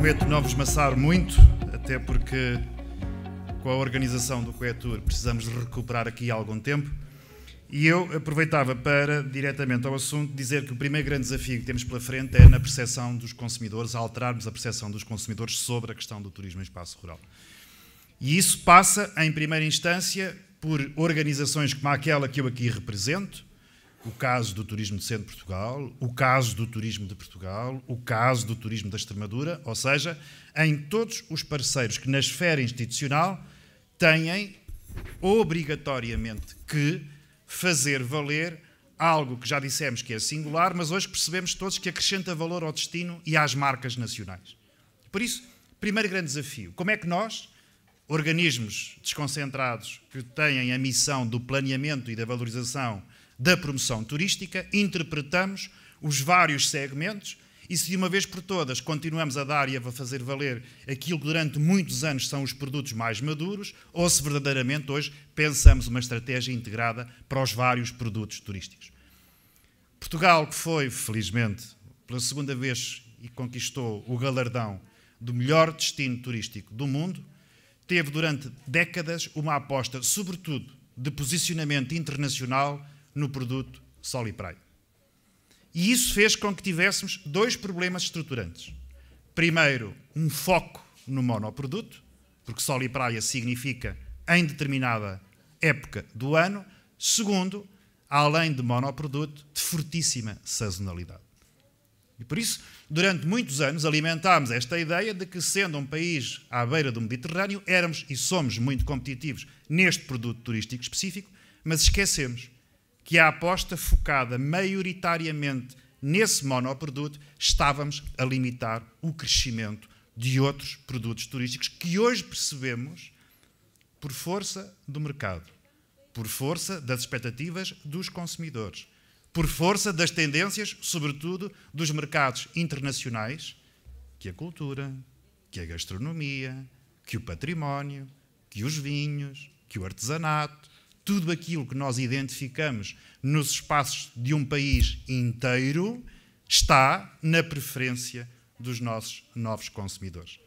Prometo não vos maçar muito, até porque com a organização do Coetur precisamos de recuperar aqui algum tempo. E eu aproveitava para, diretamente ao assunto, dizer que o primeiro grande desafio que temos pela frente é na percepção dos consumidores, alterarmos a percepção dos consumidores sobre a questão do turismo em espaço rural. E isso passa, em primeira instância, por organizações como aquela que eu aqui represento, o caso do Turismo do Centro de Portugal, o caso do Turismo de Portugal, o caso do Turismo da Extremadura, ou seja, em todos os parceiros que na esfera institucional têm obrigatoriamente que fazer valer algo que já dissemos que é singular, mas hoje percebemos todos que acrescenta valor ao destino e às marcas nacionais. Por isso, primeiro grande desafio, como é que nós, organismos desconcentrados que têm a missão do planeamento e da valorização da promoção turística, interpretamos os vários segmentos e se de uma vez por todas continuamos a dar e a fazer valer aquilo que durante muitos anos são os produtos mais maduros ou se verdadeiramente hoje pensamos uma estratégia integrada para os vários produtos turísticos. Portugal, que foi, felizmente, pela segunda vez e conquistou o galardão do melhor destino turístico do mundo, teve durante décadas uma aposta, sobretudo, de posicionamento internacional no produto Sol e Praia. E isso fez com que tivéssemos dois problemas estruturantes. Primeiro, um foco no monoproduto, porque Sol e Praia significa em determinada época do ano. Segundo, além de monoproduto, de fortíssima sazonalidade. E por isso, durante muitos anos, alimentámos esta ideia de que, sendo um país à beira do Mediterrâneo, éramos e somos muito competitivos neste produto turístico específico, mas esquecemos que a aposta focada maioritariamente nesse monoproduto, estávamos a limitar o crescimento de outros produtos turísticos que hoje percebemos por força do mercado, por força das expectativas dos consumidores, por força das tendências, sobretudo, dos mercados internacionais, que a cultura, que a gastronomia, que o património, que os vinhos, que o artesanato, tudo aquilo que nós identificamos nos espaços de um país inteiro está na preferência dos nossos novos consumidores.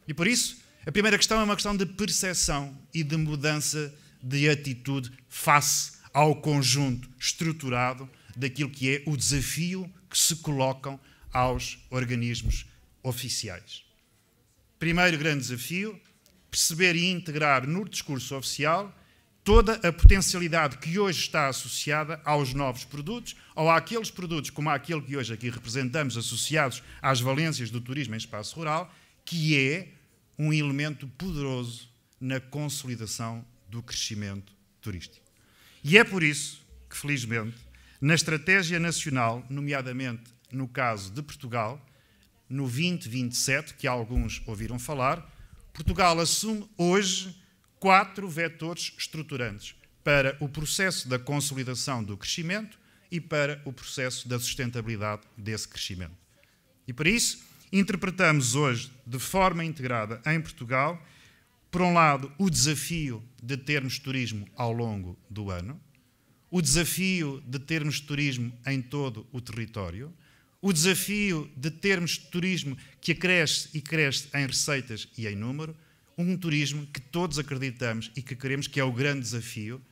E por isso, a primeira questão é uma questão de percepção e de mudança de atitude face ao conjunto estruturado daquilo que é o desafio que se colocam aos organismos oficiais. Primeiro grande desafio, perceber e integrar no discurso oficial toda a potencialidade que hoje está associada aos novos produtos ou àqueles produtos como aquele que hoje aqui representamos, associados às valências do turismo em espaço rural, que é um elemento poderoso na consolidação do crescimento turístico. E é por isso que, felizmente, na estratégia nacional, nomeadamente no caso de Portugal, no 2027, que alguns ouviram falar, Portugal assume hoje 4 vetores estruturantes para o processo da consolidação do crescimento e para o processo da sustentabilidade desse crescimento. E para isso, interpretamos hoje, de forma integrada em Portugal, por um lado, o desafio de termos turismo ao longo do ano, o desafio de termos turismo em todo o território, o desafio de termos turismo que cresce e cresce em receitas e em número, um turismo que todos acreditamos e que queremos que é o grande desafio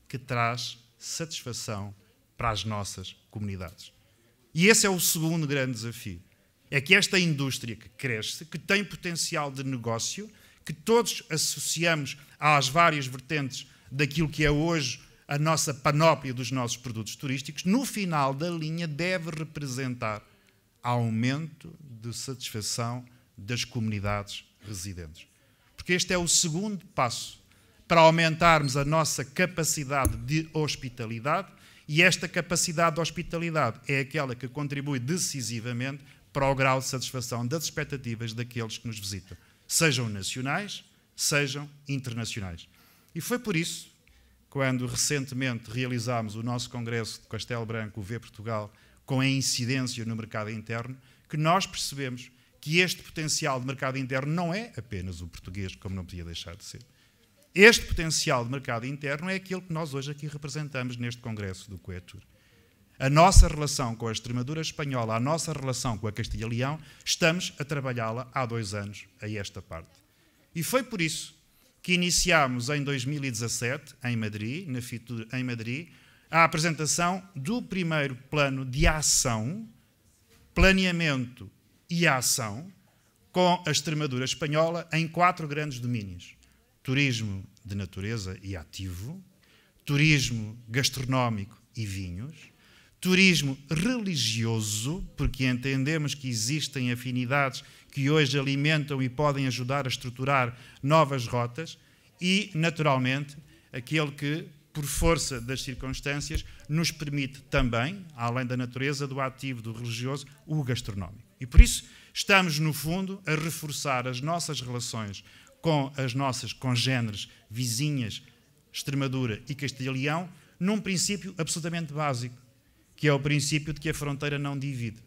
que traz satisfação para as nossas comunidades. E esse é o segundo grande desafio. É que esta indústria que cresce, que tem potencial de negócio, que todos associamos às várias vertentes daquilo que é hoje a nossa panóplia dos nossos produtos turísticos, no final da linha deve representar aumento de satisfação das comunidades residentes. Porque este é o segundo passo para aumentarmos a nossa capacidade de hospitalidade e esta capacidade de hospitalidade é aquela que contribui decisivamente para o grau de satisfação das expectativas daqueles que nos visitam, sejam nacionais, sejam internacionais. E foi por isso, quando recentemente realizámos o nosso congresso de Castelo Branco, o V Portugal, com a incidência no mercado interno, que nós percebemos que este potencial de mercado interno não é apenas o português, como não podia deixar de ser. Este potencial de mercado interno é aquele que nós hoje aqui representamos neste congresso do Coetur. a nossa relação com a Extremadura espanhola, a nossa relação com a Castilha e Leão, estamos a trabalhá-la há 2 anos a esta parte. E foi por isso que iniciámos em 2017, em Madrid, na FITUR em Madrid, a apresentação do primeiro plano de ação, planeamento e ação, com a Extremadura espanhola em 4 grandes domínios: turismo de natureza e ativo, turismo gastronómico e vinhos, turismo religioso, porque entendemos que existem afinidades que hoje alimentam e podem ajudar a estruturar novas rotas, e, naturalmente, aquele que, por força das circunstâncias, nos permite também, além da natureza, do ativo, do religioso, o gastronómico. E por isso estamos, no fundo, a reforçar as nossas relações com as nossas congêneres vizinhas, Extremadura e Castilha e Leão, num princípio absolutamente básico, que é o princípio de que a fronteira não divide.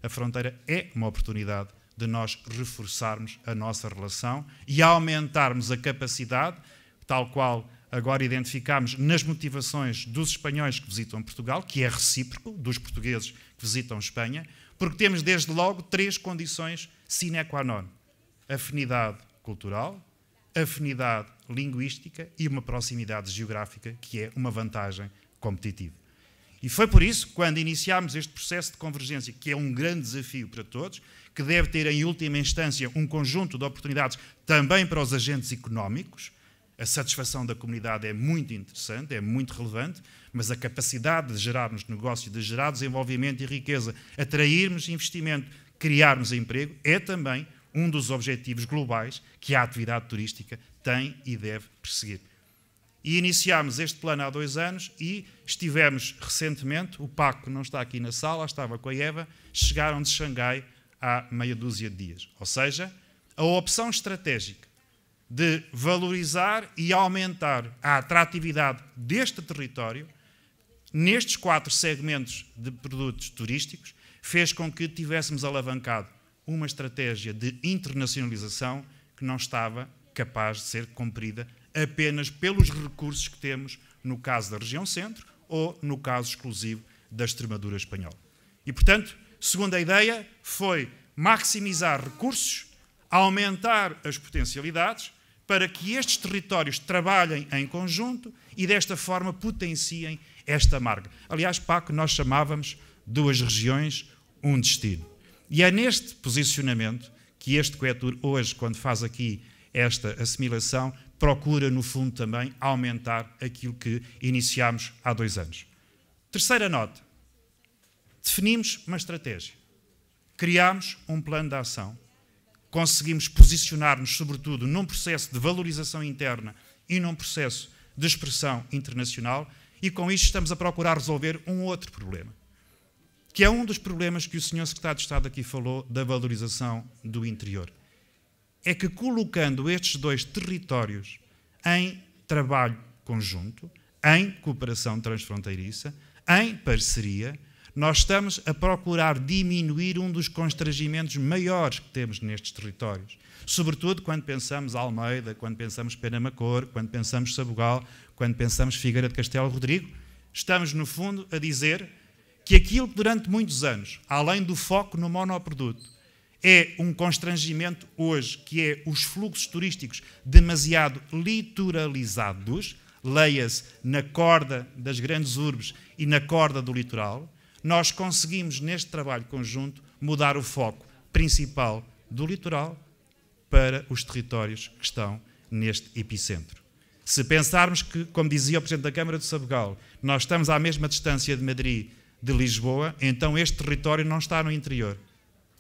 A fronteira é uma oportunidade de nós reforçarmos a nossa relação e aumentarmos a capacidade, tal qual agora identificamos nas motivações dos espanhóis que visitam Portugal, que é recíproco dos portugueses que visitam Espanha, porque temos desde logo 3 condições sine qua non: afinidade cultural, afinidade linguística e uma proximidade geográfica, que é uma vantagem competitiva. E foi por isso, quando iniciámos este processo de convergência, que é um grande desafio para todos, que deve ter, em última instância, um conjunto de oportunidades também para os agentes económicos. A satisfação da comunidade é muito interessante, é muito relevante, mas a capacidade de gerarmos negócio, de gerar desenvolvimento e riqueza, atrairmos investimento, criarmos emprego, é também um dos objetivos globais que a atividade turística tem e deve perseguir. E iniciámos este plano há 2 anos e estivemos recentemente, o Paco não está aqui na sala, estava com a Eva, chegaram de Xangai há meia dúzia de dias. Ou seja, a opção estratégica de valorizar e aumentar a atratividade deste território, nestes 4 segmentos de produtos turísticos, fez com que tivéssemos alavancado uma estratégia de internacionalização que não estava capaz de ser cumprida apenas pelos recursos que temos no caso da região centro ou no caso exclusivo da Extremadura espanhola. E, portanto, segunda ideia foi maximizar recursos, aumentar as potencialidades para que estes territórios trabalhem em conjunto e, desta forma, potenciem esta marca. Aliás, Paco, nós chamávamos 2 regiões, um destino. E é neste posicionamento que este Quetur hoje, quando faz aqui esta assimilação, procura, no fundo, também aumentar aquilo que iniciámos há 2 anos. Terceira nota. Definimos uma estratégia. Criámos um plano de ação. Conseguimos posicionar-nos, sobretudo, num processo de valorização interna e num processo de expressão internacional, e com isto estamos a procurar resolver um outro problema, que é um dos problemas que o Sr. Secretário de Estado aqui falou, da valorização do interior. É que, colocando estes 2 territórios em trabalho conjunto, em cooperação transfronteiriça, em parceria, nós estamos a procurar diminuir um dos constrangimentos maiores que temos nestes territórios. Sobretudo quando pensamos Almeida, quando pensamos Penamacor, quando pensamos Sabugal, quando pensamos Figueira de Castelo Rodrigo, estamos, no fundo, a dizer que aquilo que durante muitos anos, além do foco no monoproduto, é um constrangimento hoje, que é os fluxos turísticos demasiado litoralizados, leia-se na corda das grandes urbes e na corda do litoral, nós conseguimos, neste trabalho conjunto, mudar o foco principal do litoral para os territórios que estão neste epicentro. Se pensarmos que, como dizia o Presidente da Câmara de Sabugal, nós estamos à mesma distância de Madrid, de Lisboa, então este território não está no interior.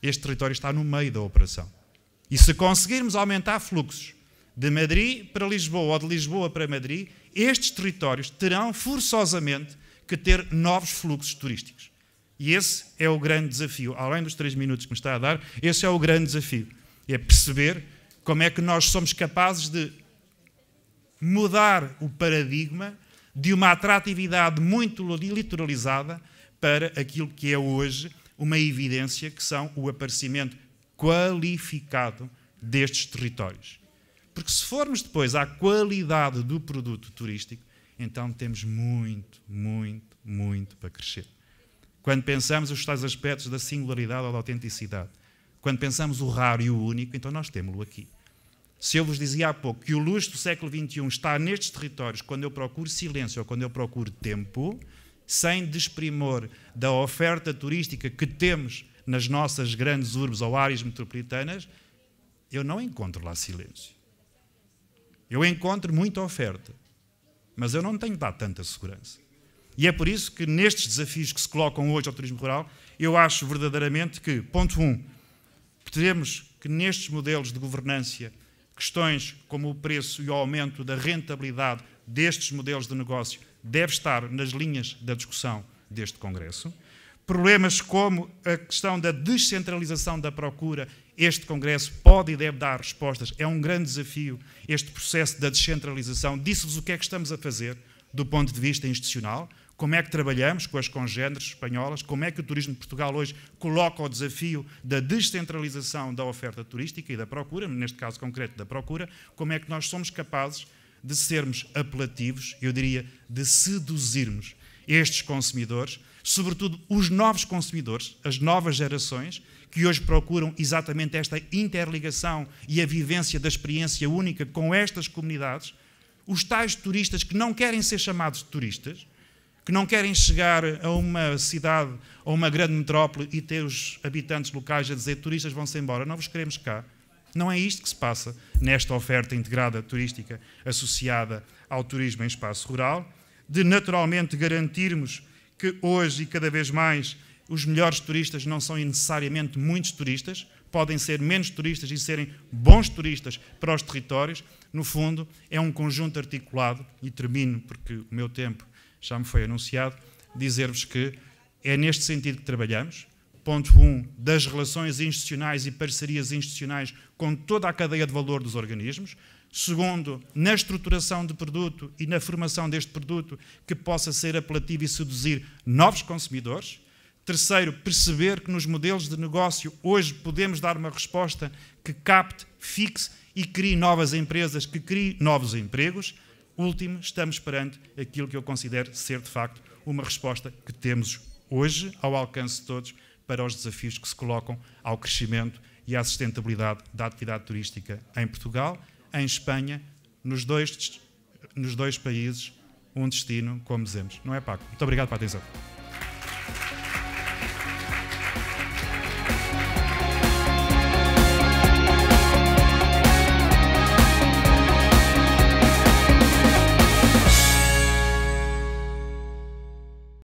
Este território está no meio da operação. E se conseguirmos aumentar fluxos de Madrid para Lisboa ou de Lisboa para Madrid, estes territórios terão forçosamente que ter novos fluxos turísticos. E esse é o grande desafio. Além dos 3 minutos que me está a dar, esse é o grande desafio. É perceber como é que nós somos capazes de mudar o paradigma de uma atratividade muito litoralizada para aquilo que é hoje uma evidência, que são o aparecimento qualificado destes territórios. Porque se formos depois à qualidade do produto turístico, então temos muito, muito, muito para crescer. Quando pensamos os tais aspectos da singularidade ou da autenticidade. Quando pensamos o raro e o único, então nós temos-lo aqui. Se eu vos dizia há pouco que o luxo do século XXI está nestes territórios quando eu procuro silêncio ou quando eu procuro tempo, sem desprimor da oferta turística que temos nas nossas grandes urbes ou áreas metropolitanas, eu não encontro lá silêncio. Eu encontro muita oferta, mas eu não tenho dado tanta segurança. E é por isso que nestes desafios que se colocam hoje ao turismo rural, eu acho verdadeiramente que, ponto 1, teremos que nestes modelos de governança, questões como o preço e o aumento da rentabilidade destes modelos de negócio deve estar nas linhas da discussão deste Congresso. Problemas como a questão da descentralização da procura, este Congresso pode e deve dar respostas. É um grande desafio este processo da descentralização. Disse-vos o que é que estamos a fazer do ponto de vista institucional, como é que trabalhamos com as congêneres espanholas, como é que o turismo de Portugal hoje coloca o desafio da descentralização da oferta turística e da procura, neste caso concreto da procura, como é que nós somos capazes de sermos apelativos, eu diria, de seduzirmos estes consumidores, sobretudo os novos consumidores, as novas gerações, que hoje procuram exatamente esta interligação e a vivência da experiência única com estas comunidades, os tais turistas que não querem ser chamados de turistas, que não querem chegar a uma cidade ou uma grande metrópole e ter os habitantes locais a dizer turistas vão-se embora, não vos queremos cá. Não é isto que se passa nesta oferta integrada turística associada ao turismo em espaço rural, de naturalmente garantirmos que hoje e cada vez mais os melhores turistas não são necessariamente muitos turistas, podem ser menos turistas e serem bons turistas para os territórios. No fundo, é um conjunto articulado, e termino porque o meu tempo já me foi anunciado, dizer-vos que é neste sentido que trabalhamos. Ponto 1, das relações institucionais e parcerias institucionais com toda a cadeia de valor dos organismos. Segundo, na estruturação de produto e na formação deste produto que possa ser apelativo e seduzir novos consumidores. Terceiro, perceber que nos modelos de negócio hoje podemos dar uma resposta que capte, fixe e crie novas empresas, que crie novos empregos. Último, estamos perante aquilo que eu considero ser, de facto, uma resposta que temos hoje ao alcance de todos para os desafios que se colocam ao crescimento e à sustentabilidade da atividade turística em Portugal, em Espanha, nos dois países, um destino, como dizemos. Não é, Paco? Muito obrigado pela atenção.